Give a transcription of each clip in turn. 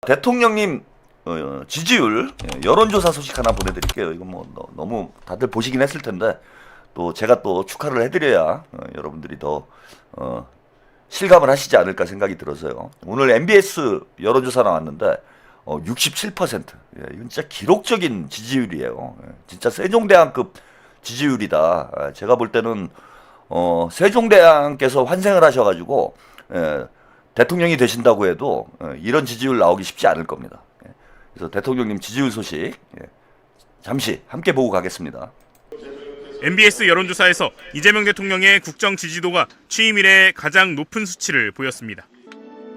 대통령님 지지율 여론조사 소식 하나 보내드릴게요. 이건 뭐 너무 다들 보시긴 했을 텐데 또 제가 또 축하를 해드려야 여러분들이 더 실감을 하시지 않을까 생각이 들어서요. 오늘 MBS 여론조사 나왔는데 67%. 예, 이건 진짜 기록적인 지지율이에요. 예, 진짜 세종대왕급 지지율이다. 제가 볼 때는 세종대왕께서 환생을 하셔가지고 대통령이 되신다고 해도 이런 지지율 나오기 쉽지 않을 겁니다. 예, 그래서 대통령님 지지율 소식 잠시 함께 보고 가겠습니다. MBS 여론조사에서 이재명 대통령의 국정 지지도가 취임 이래 가장 높은 수치를 보였습니다.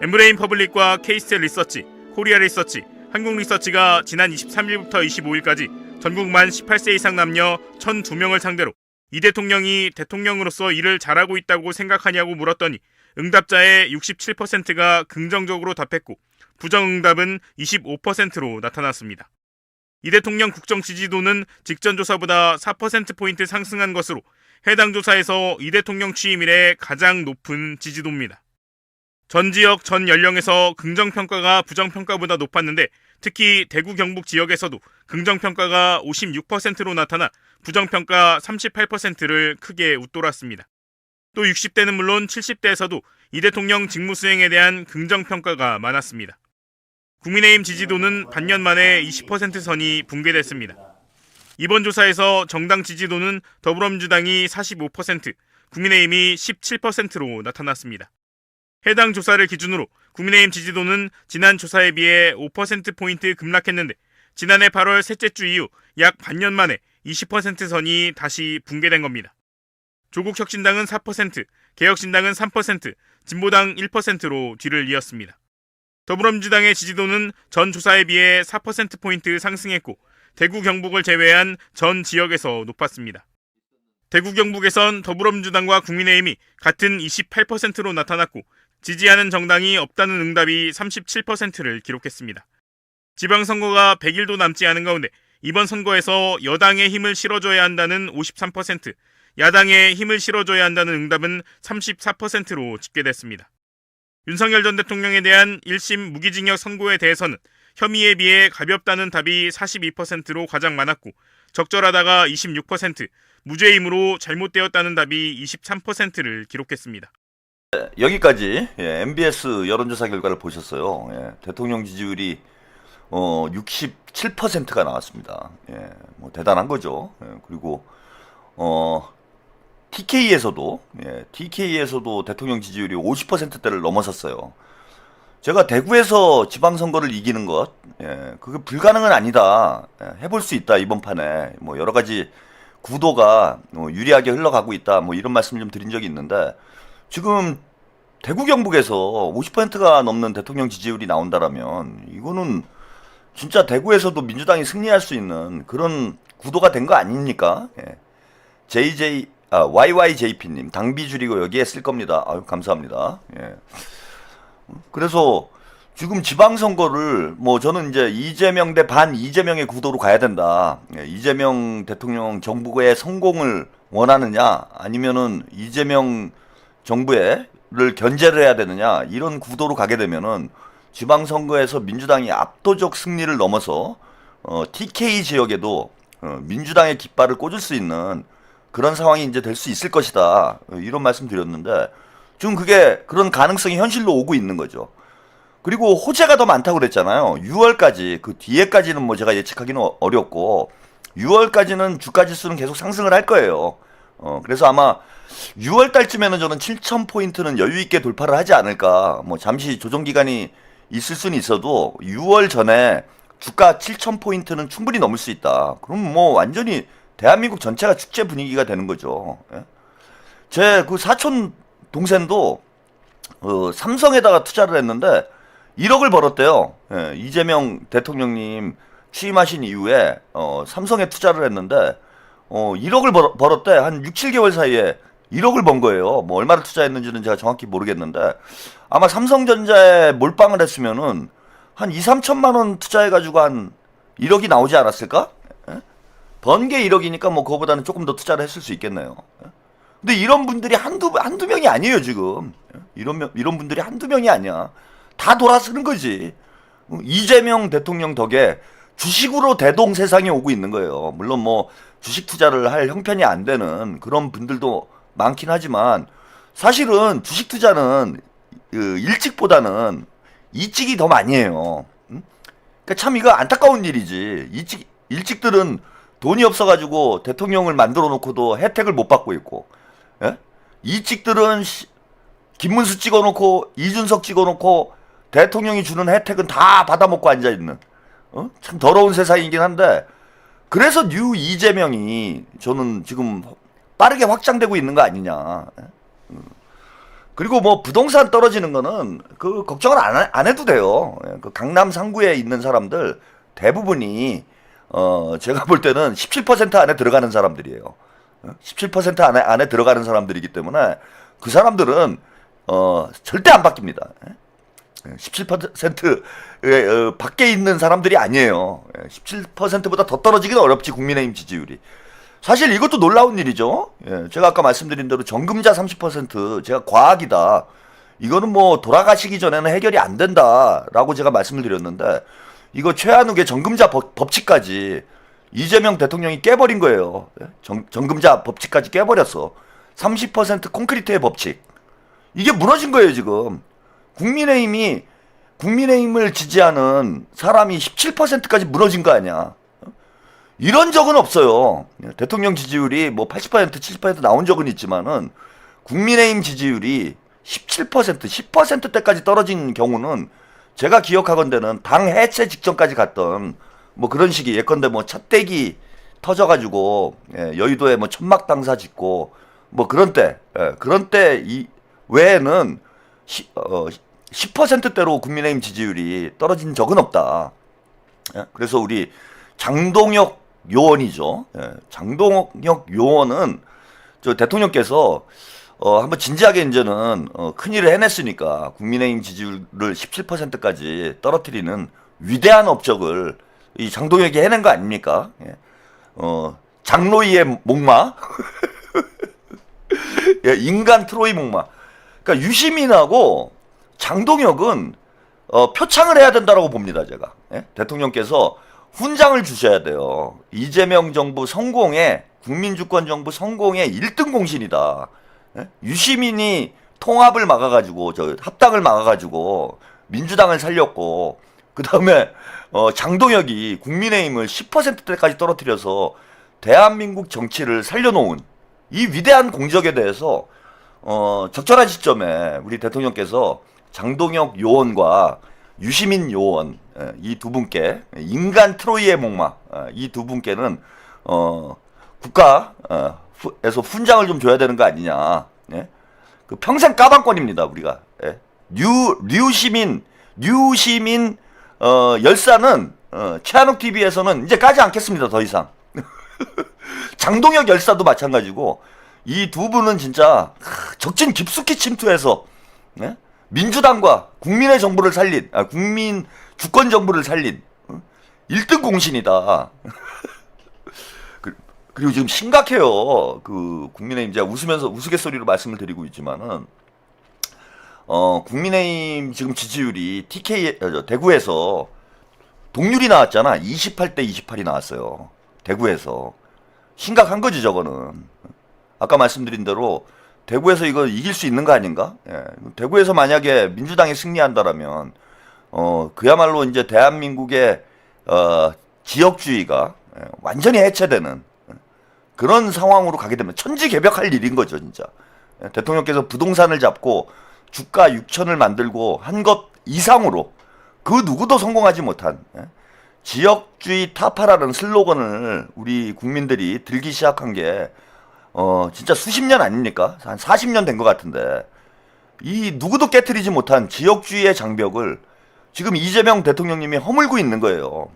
엠브레인 퍼블릭과 케이스 리서치, 코리아 리서치, 한국 리서치가 지난 23일부터 25일까지 전국 만 18세 이상 남녀 1,002명을 상대로 이 대통령이 대통령으로서 일을 잘하고 있다고 생각하냐고 물었더니 응답자의 67%가 긍정적으로 답했고 부정응답은 25%로 나타났습니다. 이 대통령 국정 지지도는 직전 조사보다 4%포인트 상승한 것으로 해당 조사에서 이 대통령 취임 이래 가장 높은 지지도입니다. 전 지역, 전 연령에서 긍정평가가 부정평가보다 높았는데 특히 대구 경북 지역에서도 긍정평가가 56%로 나타나 부정평가 38%를 크게 웃돌았습니다. 또 60대는 물론 70대에서도 이 대통령 직무수행에 대한 긍정평가가 많았습니다. 국민의힘 지지도는 반년 만에 20% 선이 붕괴됐습니다. 이번 조사에서 정당 지지도는 더불어민주당이 45%, 국민의힘이 17%로 나타났습니다. 해당 조사를 기준으로 국민의힘 지지도는 지난 조사에 비해 5%포인트 급락했는데 지난해 8월 셋째 주 이후 약 반년 만에 20% 선이 다시 붕괴된 겁니다. 조국혁신당은 4%, 개혁신당은 3%, 진보당 1%로 뒤를 이었습니다. 더불어민주당의 지지도는 전 조사에 비해 4%포인트 상승했고 대구 경북을 제외한 전 지역에서 높았습니다. 대구 경북에선 더불어민주당과 국민의힘이 같은 28%로 나타났고 지지하는 정당이 없다는 응답이 37%를 기록했습니다. 지방선거가 100일도 남지 않은 가운데 이번 선거에서 여당에 힘을 실어줘야 한다는 53%, 야당에 힘을 실어줘야 한다는 응답은 34%로 집계됐습니다. 윤석열 전 대통령에 대한 1심 무기징역 선고에 대해서는 혐의에 비해 가볍다는 답이 42%로 가장 많았고 적절하다가 26%, 무죄임으로 잘못되었다는 답이 23%를 기록했습니다. 여기까지 MBS 여론조사 결과를 보셨어요. 대통령 지지율이 67%가 나왔습니다. 뭐 대단한 거죠. 그리고 TK에서도 대통령 지지율이 50%대를 넘어섰어요. 제가 대구에서 지방선거를 이기는 것, 그게 불가능은 아니다. 해볼 수 있다, 이번 판에. 뭐 여러 가지 구도가 유리하게 흘러가고 있다, 뭐 이런 말씀 좀 드린 적이 있는데, 지금 대구 경북에서 50%가 넘는 대통령 지지율이 나온다라면, 이거는 진짜 대구에서도 민주당이 승리할 수 있는 그런 구도가 된 거 아닙니까? YYJP님, 당비 줄이고 여기에 쓸 겁니다. 아유, 감사합니다. 그래서 지금 지방선거를 저는 이제 이재명 대 반 이재명의 구도로 가야 된다. 이재명 대통령 정부의 성공을 원하느냐, 아니면은 이재명 정부를 견제를 해야 되느냐, 이런 구도로 가게 되면은 지방선거에서 민주당이 압도적 승리를 넘어서 TK 지역에도 민주당의 깃발을 꽂을 수 있는 그런 상황이 이제 될 수 있을 것이다. 이런 말씀 드렸는데 지금 그런 가능성이 현실로 오고 있는 거죠. 그리고 호재가 더 많다고 그랬잖아요. 6월까지, 그 뒤에까지는 제가 예측하기는 어렵고 6월까지는 주가지수는 계속 상승을 할 거예요. 그래서 아마 6월 달쯤에는 저는 7,000포인트는 여유 있게 돌파를 하지 않을까. 잠시 조정 기간이 있을 수는 있어도 6월 전에 주가 7,000포인트는 충분히 넘을 수 있다. 그럼 완전히 대한민국 전체가 축제 분위기가 되는 거죠. 제 그 사촌 동생도 삼성에다가 투자를 했는데 1억을 벌었대요. 이재명 대통령님 취임하신 이후에 삼성에 투자를 했는데 1억을 벌었대. 한 6, 7개월 사이에 1억을 번 거예요. 얼마를 투자했는지는 제가 정확히 모르겠는데 아마 삼성전자에 몰빵을 했으면은 한 2, 3천만 원 투자해가지고 한 1억이 나오지 않았을까? 번 게 1억이니까 그거보다는 조금 더 투자를 했을 수 있겠네요. 근데 이런 분들이 한두 명이 아니에요, 지금. 이런 분들이 한두 명이 아니야. 다 돌아서는 거지. 이재명 대통령 덕에 주식으로 대동세상에 오고 있는 거예요. 물론 뭐 주식 투자를 할 형편이 안 되는 그런 분들도 많긴 하지만 사실은 주식 투자는 일찍보다는 이찍이 더 많이 해요. 그러니까 참 이거 안타까운 일이지. 일찍들은 돈이 없어가지고 대통령을 만들어 놓고도 혜택을 못 받고 있고, 예? 이찍들은 김문수 찍어놓고 이준석 찍어놓고 대통령이 주는 혜택은 다 받아먹고 앉아있는, 참 더러운 세상이긴 한데, 그래서 뉴 이재명이 저는 지금 빠르게 확장되고 있는 거 아니냐. 그리고 뭐 부동산 떨어지는 거는 그 걱정을 안 해도 돼요. 그 강남 상구에 있는 사람들 대부분이 제가 볼 때는 17% 안에 들어가는 사람들이에요. 17% 안에 들어가는 사람들이기 때문에 그 사람들은 절대 안 바뀝니다. 17% 밖에 있는 사람들이 아니에요. 17%보다 더 떨어지기는 어렵지, 국민의힘 지지율이. 사실 이것도 놀라운 일이죠. 제가 아까 말씀드린 대로 정금자 30% 제가 과학이다. 이거는 뭐 돌아가시기 전에는 해결이 안 된다라고 제가 말씀을 드렸는데, 이거 최한욱의 정금자 법칙까지 이재명 대통령이 깨버린 거예요. 정금자 법칙까지 깨버렸어. 30% 콘크리트의 법칙. 이게 무너진 거예요, 지금. 국민의힘을 지지하는 사람이 17%까지 무너진 거 아니야. 이런 적은 없어요. 대통령 지지율이 뭐 80%, 70% 나온 적은 있지만은 국민의힘 지지율이 17%, 10%대까지 떨어진 경우는 제가 기억하건대는 당 해체 직전까지 갔던 뭐 그런 식이, 예컨대 뭐 찻대기 터져가지고 여의도에 뭐 천막 당사 짓고 뭐 그런 때 이 외에는 10%대로 국민의힘 지지율이 떨어진 적은 없다. 그래서 우리 장동혁 요원이죠. 장동혁 요원은 저 대통령께서 한번 진지하게 이제는 큰일을 해냈으니까 국민의힘 지지율을 17%까지 떨어뜨리는 위대한 업적을 이 장동혁이 해낸 거 아닙니까? 장로이의 목마, 인간 트로이 목마. 그러니까 유시민하고 장동혁은 표창을 해야 된다라고 봅니다, 제가. 대통령께서 훈장을 주셔야 돼요. 이재명 정부 성공에, 국민주권 정부 성공의 1등 공신이다. 유시민이 통합을 막아가지고, 합당을 막아가지고 민주당을 살렸고, 그 다음에 장동혁이 국민의힘을 10%대까지 떨어뜨려서 대한민국 정치를 살려놓은 이 위대한 공적에 대해서 적절한 시점에 우리 대통령께서 장동혁 요원과 유시민 요원, 이 두 분께, 인간 트로이의 목마, 이 두 분께는 국가에서 훈장을 좀 줘야 되는 거 아니냐. 그 평생 까방권입니다, 우리가. 류시민 열사는 최한욱 TV에서는 이제 까지 않겠습니다, 더 이상. 장동혁 열사도 마찬가지고, 이 두 분은 진짜 적진 깊숙이 침투해서 민주당과 국민의 정부를 살린, 국민 주권 정부를 살린 1등 공신이다. 그리고 지금 심각해요. 그 국민의힘, 제가 웃으면서 우스갯소리로 말씀을 드리고 있지만은 국민의힘 지금 지지율이 대구에서 동률이 나왔잖아. 28대 28이 나왔어요. 대구에서. 심각한 거지, 저거는. 아까 말씀드린 대로 대구에서 이거 이길 수 있는 거 아닌가? 대구에서 만약에 민주당이 승리한다라면 그야말로 이제 대한민국의 지역주의가 완전히 해체되는 그런 상황으로 가게 되면 천지개벽할 일인 거죠, 진짜. 대통령께서 부동산을 잡고 주가 6천을 만들고 한 것 이상으로 그 누구도 성공하지 못한 지역주의 타파라는 슬로건을 우리 국민들이 들기 시작한 게 진짜 수십 년 아닙니까? 한 40년 된 것 같은데, 이 누구도 깨트리지 못한 지역주의의 장벽을 지금 이재명 대통령님이 허물고 있는 거예요.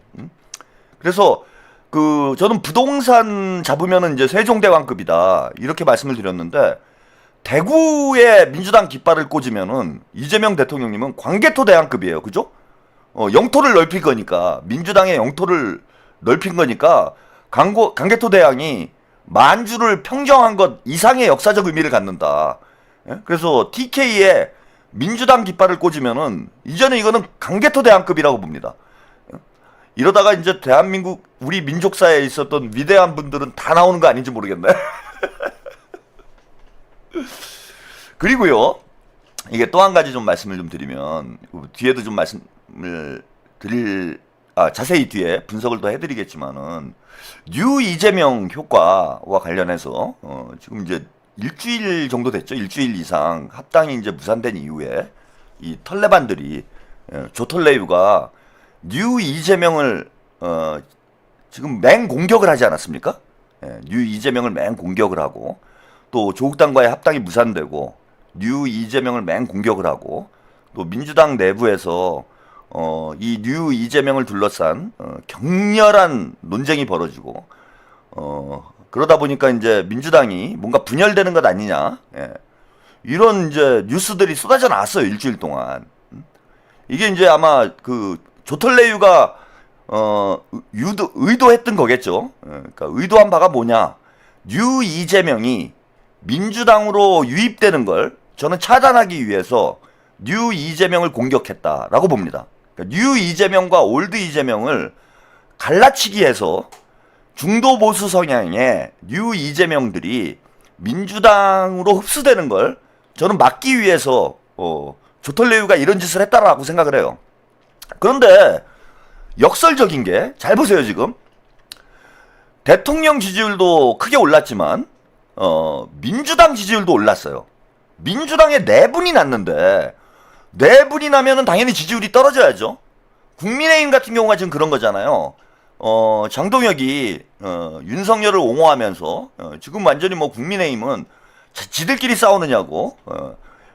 그래서 저는 부동산 잡으면은 이제 세종대왕급이다, 이렇게 말씀을 드렸는데, 대구에 민주당 깃발을 꽂으면은 이재명 대통령님은 광개토 대왕급이에요. 그죠? 영토를 넓힌 거니까, 민주당의 영토를 넓힌 거니까 광개토 대왕이 만주를 평정한 것 이상의 역사적 의미를 갖는다. 그래서 TK에 민주당 깃발을 꽂으면은 이제는 이거는 강개토 대항급이라고 봅니다. 이러다가 이제 대한민국 우리 민족사에 있었던 위대한 분들은 다 나오는 거 아닌지 모르겠네. 그리고요, 이게 또 한 가지 좀 말씀을 좀 드리면, 뒤에도 좀 말씀을 자세히 뒤에 분석을 더 해드리겠지만은, 뉴 이재명 효과와 관련해서, 지금 이제 일주일 정도 됐죠. 일주일 이상 합당이 이제 무산된 이후에, 이 털레반들이, 조털레유가 뉴 이재명을, 지금 맹공격을 하지 않았습니까? 뉴 이재명을 맹공격을 하고, 또 조국당과의 합당이 무산되고, 뉴 이재명을 맹공격을 하고, 또 민주당 내부에서 이 뉴 이재명을 둘러싼 격렬한 논쟁이 벌어지고, 그러다 보니까 이제 민주당이 뭔가 분열되는 것 아니냐, 이런 이제 뉴스들이 쏟아져 나왔어요. 일주일 동안. 이게 이제 아마 그 조털레유가 의도했던 거겠죠. 그러니까 의도한 바가 뭐냐, 뉴 이재명이 민주당으로 유입되는 걸 저는 차단하기 위해서 뉴 이재명을 공격했다라고 봅니다. 그러니까 뉴 이재명과 올드 이재명을 갈라치기 해서 중도 보수 성향의 뉴 이재명들이 민주당으로 흡수되는 걸 저는 막기 위해서 조털레유가 이런 짓을 했다라고 생각을 해요. 그런데 역설적인 게, 잘 보세요. 지금 대통령 지지율도 크게 올랐지만 민주당 지지율도 올랐어요. 민주당에 4분이 났는데 4분이 나면은 당연히 지지율이 떨어져야죠. 국민의힘 같은 경우가 지금 그런 거잖아요. 장동혁이 윤석열을 옹호하면서 지금 완전히 뭐 국민의힘은 지들끼리 싸우느냐고,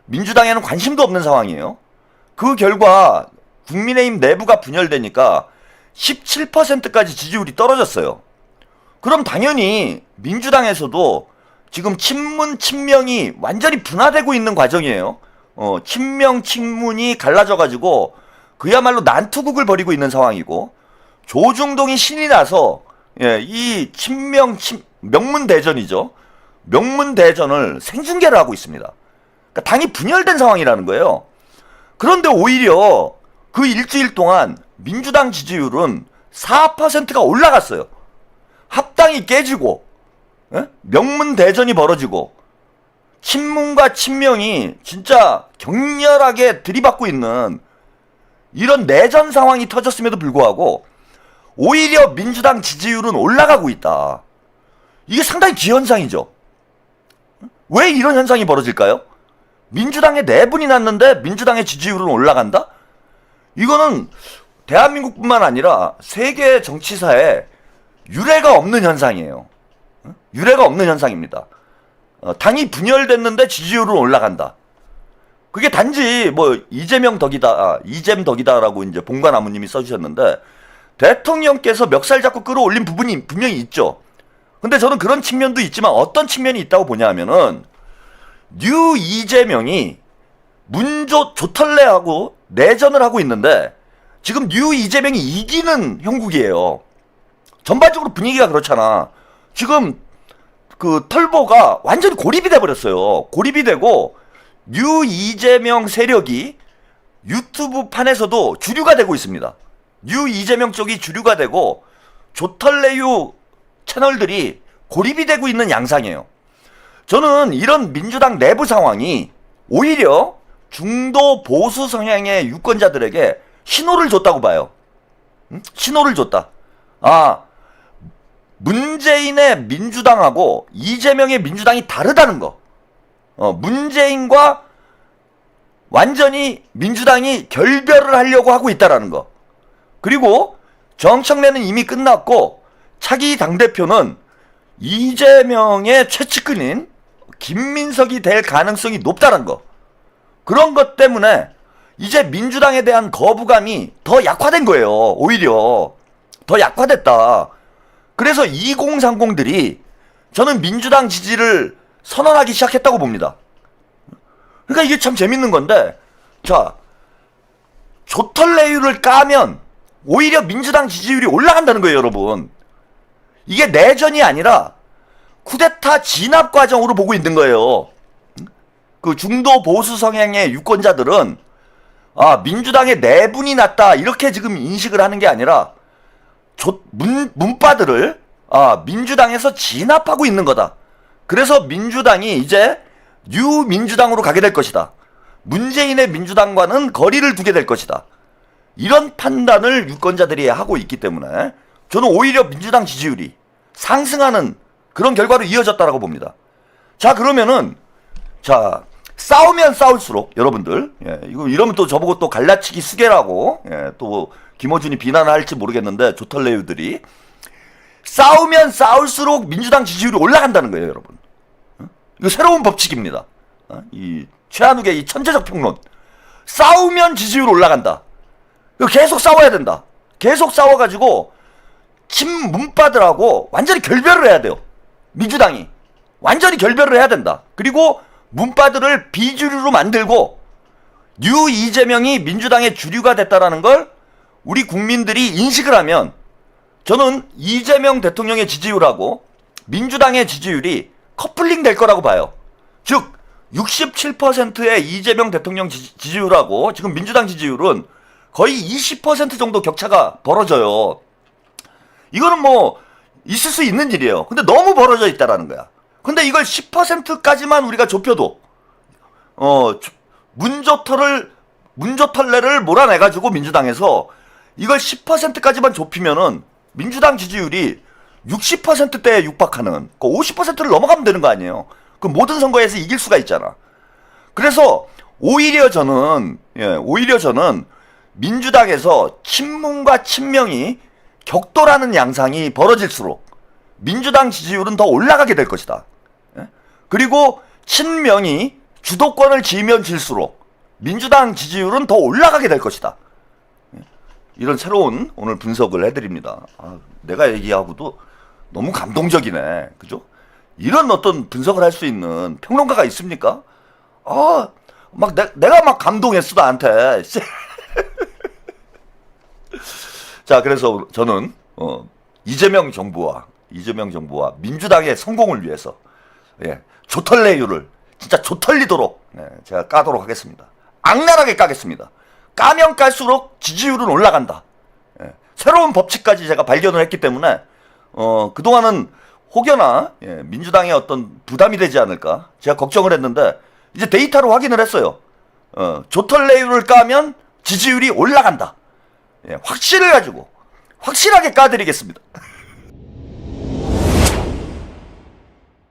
민주당에는 관심도 없는 상황이에요. 그 결과 국민의힘 내부가 분열되니까 17%까지 지지율이 떨어졌어요. 그럼 당연히 민주당에서도 지금 친문, 친명이 완전히 분화되고 있는 과정이에요. 친명, 친문이 갈라져가지고 그야말로 난투극을 벌이고 있는 상황이고, 조중동이 신이 나서 이 명문대전이죠. 명문대전을 생중계를 하고 있습니다. 그러니까 당이 분열된 상황이라는 거예요. 그런데 오히려 그 일주일 동안 민주당 지지율은 4%가 올라갔어요. 합당이 깨지고, 명문대전이 벌어지고, 친문과 친명이 진짜 격렬하게 들이받고 있는 이런 내전 상황이 터졌음에도 불구하고 오히려 민주당 지지율은 올라가고 있다. 이게 상당히 기현상이죠. 왜 이런 현상이 벌어질까요? 민주당에 4분이 났는데 민주당의 지지율은 올라간다? 이거는 대한민국뿐만 아니라 세계 정치사에 유례가 없는 현상이에요. 유례가 없는 현상입니다. 당이 분열됐는데 지지율은 올라간다. 그게 단지 뭐 이재명 덕이다, 이잼 덕이다라고 이제 봉관아무님이 써주셨는데, 대통령께서 멱살 잡고 끌어올린 부분이 분명히 있죠. 근데 저는 그런 측면도 있지만 어떤 측면이 있다고 보냐면은, 뉴 이재명이 문조 조털레하고 내전을 하고 있는데 지금 뉴 이재명이 이기는 형국이에요. 전반적으로 분위기가 그렇잖아. 지금 그 털보가 완전히 고립이 돼버렸어요. 고립이 되고 뉴 이재명 세력이 유튜브 판에서도 주류가 되고 있습니다. 뉴 이재명 쪽이 주류가 되고 조털레유 채널들이 고립이 되고 있는 양상이에요. 저는 이런 민주당 내부 상황이 오히려 중도 보수 성향의 유권자들에게 신호를 줬다고 봐요. 신호를 줬다. 아, 문재인의 민주당하고 이재명의 민주당이 다르다는 거. 문재인과 완전히 민주당이 결별을 하려고 하고 있다라는 거. 그리고 정청래는 이미 끝났고 차기 당대표는 이재명의 최측근인 김민석이 될 가능성이 높다는 거. 그런 것 때문에 이제 민주당에 대한 거부감이 더 약화된 거예요. 오히려 더 약화됐다. 그래서 2030들이 저는 민주당 지지를 선언하기 시작했다고 봅니다. 그러니까 이게 참 재밌는 건데, 자, 조털레유를 까면 오히려 민주당 지지율이 올라간다는 거예요, 여러분. 이게 내전이 아니라 쿠데타 진압 과정으로 보고 있는 거예요. 그 중도 보수 성향의 유권자들은 민주당의 내분이 났다 이렇게 지금 인식을 하는 게 아니라 문바들을 민주당에서 진압하고 있는 거다. 그래서 민주당이 이제 뉴 민주당으로 가게 될 것이다. 문재인의 민주당과는 거리를 두게 될 것이다. 이런 판단을 유권자들이 하고 있기 때문에 저는 오히려 민주당 지지율이 상승하는 그런 결과로 이어졌다라고 봅니다. 자, 그러면은 싸우면 싸울수록 여러분들, 이거 이러면 또 저보고 또 갈라치기 수계라고, 또 김어준이 비난을 할지 모르겠는데 조털레유들이 싸우면 싸울수록 민주당 지지율이 올라간다는 거예요, 여러분. 이거 새로운 법칙입니다. 이 최한욱의 이 천재적 평론. 싸우면 지지율 올라간다. 이거 계속 싸워야 된다. 계속 싸워가지고 친문파들하고 완전히 결별을 해야 돼요. 민주당이 완전히 결별을 해야 된다. 그리고 문파들을 비주류로 만들고 뉴 이재명이 민주당의 주류가 됐다라는 걸 우리 국민들이 인식을 하면 저는 이재명 대통령의 지지율하고 민주당의 지지율이 커플링 될 거라고 봐요. 즉 67%의 이재명 대통령 지지율하고 지금 민주당 지지율은 거의 20% 정도 격차가 벌어져요. 이거는 뭐 있을 수 있는 일이에요. 근데 너무 벌어져 있다라는 거야. 근데 이걸 10%까지만 우리가 좁혀도 문조털레를 몰아내가지고 민주당에서 이걸 10%까지만 좁히면은 민주당 지지율이 60%대에 육박하는 그 50%를 넘어가면 되는 거 아니에요. 그 모든 선거에서 이길 수가 있잖아. 그래서 오히려 저는 민주당에서 친문과 친명이 격돌하는 양상이 벌어질수록 민주당 지지율은 더 올라가게 될 것이다. 그리고 친명이 주도권을 쥐면 질수록 민주당 지지율은 더 올라가게 될 것이다. 이런 새로운 오늘 분석을 해드립니다. 내가 얘기하고도 너무 감동적이네. 그죠? 이런 어떤 분석을 할 수 있는 평론가가 있습니까? 내가 막 감동했어, 나한테. 자, 그래서 저는, 이재명 정부와 민주당의 성공을 위해서, 조털레유를 진짜 조털리도록, 제가 까도록 하겠습니다. 악랄하게 까겠습니다. 까면 깔수록 지지율은 올라간다. 새로운 법칙까지 제가 발견을 했기 때문에, 그동안은 혹여나, 민주당의 어떤 부담이 되지 않을까, 제가 걱정을 했는데, 이제 데이터로 확인을 했어요. 조털레유를 까면 지지율이 올라간다. 확신을 가지고, 확실하게 까드리겠습니다.